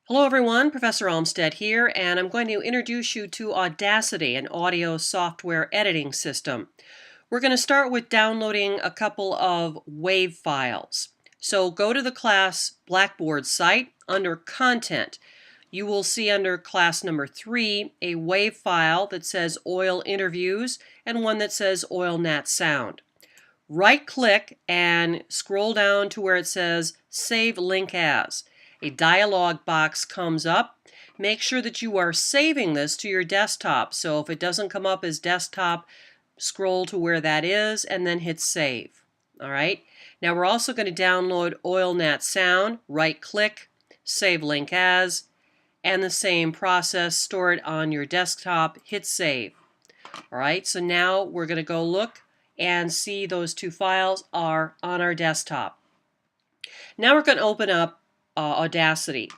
Hello everyone, Professor Olmsted here, and I'm going to introduce you to Audacity, an audio software editing system. We're going to start with downloading a couple of WAV files. So go to the class Blackboard site. Under Content, you will see under class number 3 a WAV file that says Oil Interviews and one that says Oil Nat Sound. Right-click and scroll down to where it says Save Link As. A dialog box comes up. Make sure that you are saving this to your desktop. So if it doesn't come up as desktop, scroll to where that is and then hit Save. All right. Now we're also going to download Oil Nat Sound. Right-click, Save Link As, and the same process. Store it on your desktop. Hit Save. All right. So now we're going to go look and see those two files are on our desktop. Now we're going to open up Audacity.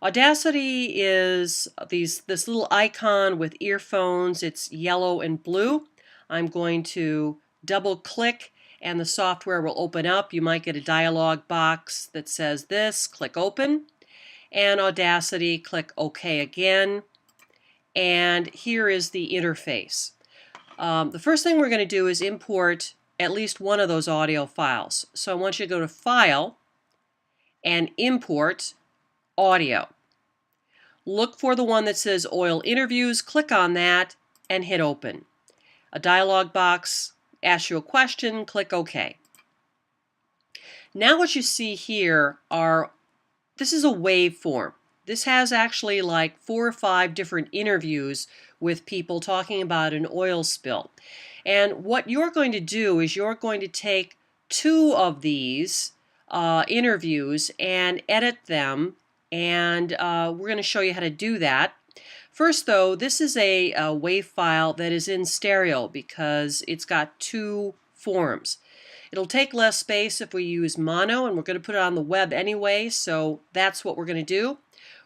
Audacity is this little icon with earphones. It's yellow and blue. I'm going to double click and the software will open up. You might get a dialog box that says this. Click Open. And Audacity, click OK again. And here is the interface. The first thing we're going to do is import at least one of those audio files. So I want you to go to File and Import Audio. Look for the one that says Oil Interviews, click on that and hit Open. A dialog box asks you a question, click OK. Now what you see here this is a waveform. This has actually like 4 or 5 different interviews with people talking about an oil spill. And what you're going to do is you're going to take 2 of these interviews and edit them, and we're going to show you how to do that. First though, this is a WAV file that is in stereo because it's got 2 forms. It'll take less space if we use mono, and we're going to put it on the web anyway, so that's what we're going to do.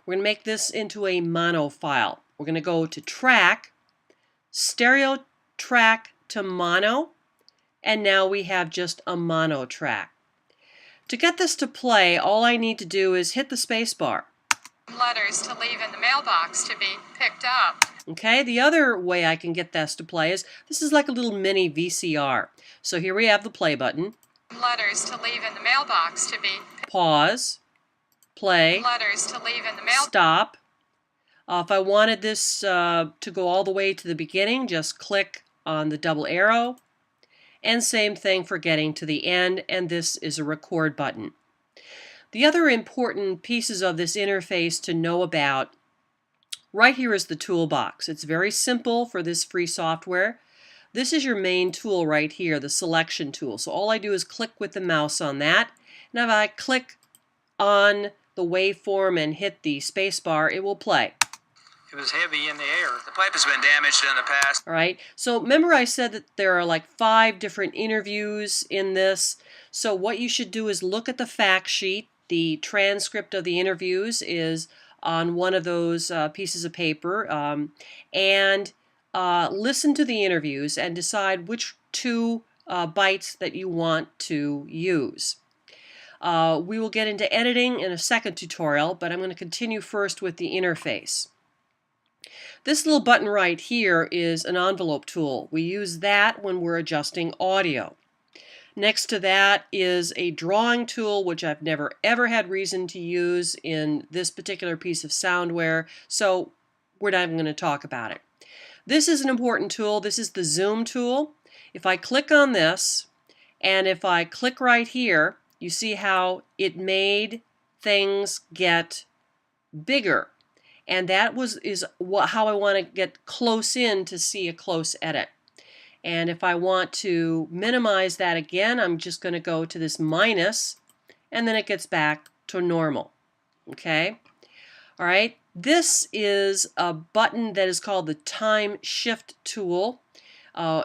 We're going to make this into a mono file. We're going to go to Track, Stereo Track to Mono, and now we have just a mono track. To get this to play, all I need to do is hit the space bar. Letters to leave in the mailbox to be picked up. Okay, the other way I can get this to play is this is like a little mini VCR. So here we have the play button. Letters to leave in the mailbox to be Pause. Play. Letters to leave in the mail. Stop. If I wanted this to go all the way to the beginning, just click on the double arrow. And same thing for getting to the end, and this is a record button. The other important pieces of this interface to know about, right here is the toolbox. It's very simple for this free software. This is your main tool right here, the selection tool. So all I do is click with the mouse on that. And if I click on the waveform and hit the space bar, it will play. It was heavy in the air. The pipe has been damaged in the past. All right. So remember I said that there are like 5 different interviews in this. So what you should do is look at the fact sheet. The transcript of the interviews is on one of those pieces of paper, and listen to the interviews and decide which 2 bytes that you want to use. We will get into editing in a second tutorial, but I'm going to continue first with the interface. This little button right here is an envelope tool. We use that when we're adjusting audio. Next to that is a drawing tool, which I've never ever had reason to use in this particular piece of soundware, so we're not even going to talk about it. This is an important tool. This is the zoom tool. If I click on this, and if I click right here, you see how it made things get bigger. And that is how I want to get close in to see a close edit. And if I want to minimize that again, I'm just going to go to this minus, and then it gets back to normal. Okay? All right. This is a button that is called the time shift tool,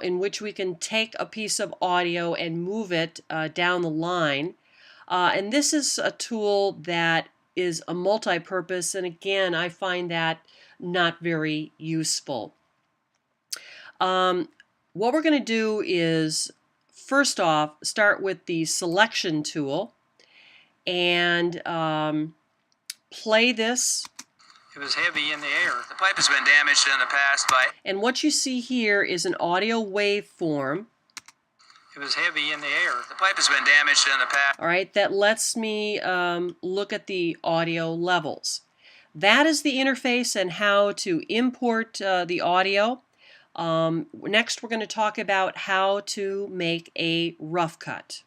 in which we can take a piece of audio and move it down the line. And this is a tool that is a multi-purpose, and again, I find that not very useful. What we're going to do is, first off, start with the selection tool and play this It was heavy in the air. The pipe has been damaged in the past by... And what you see here is an audio waveform. It was heavy in the air. The pipe has been damaged in the past. All right, that lets me look at the audio levels. That is the interface and how to import the audio. Next, we're going to talk about how to make a rough cut.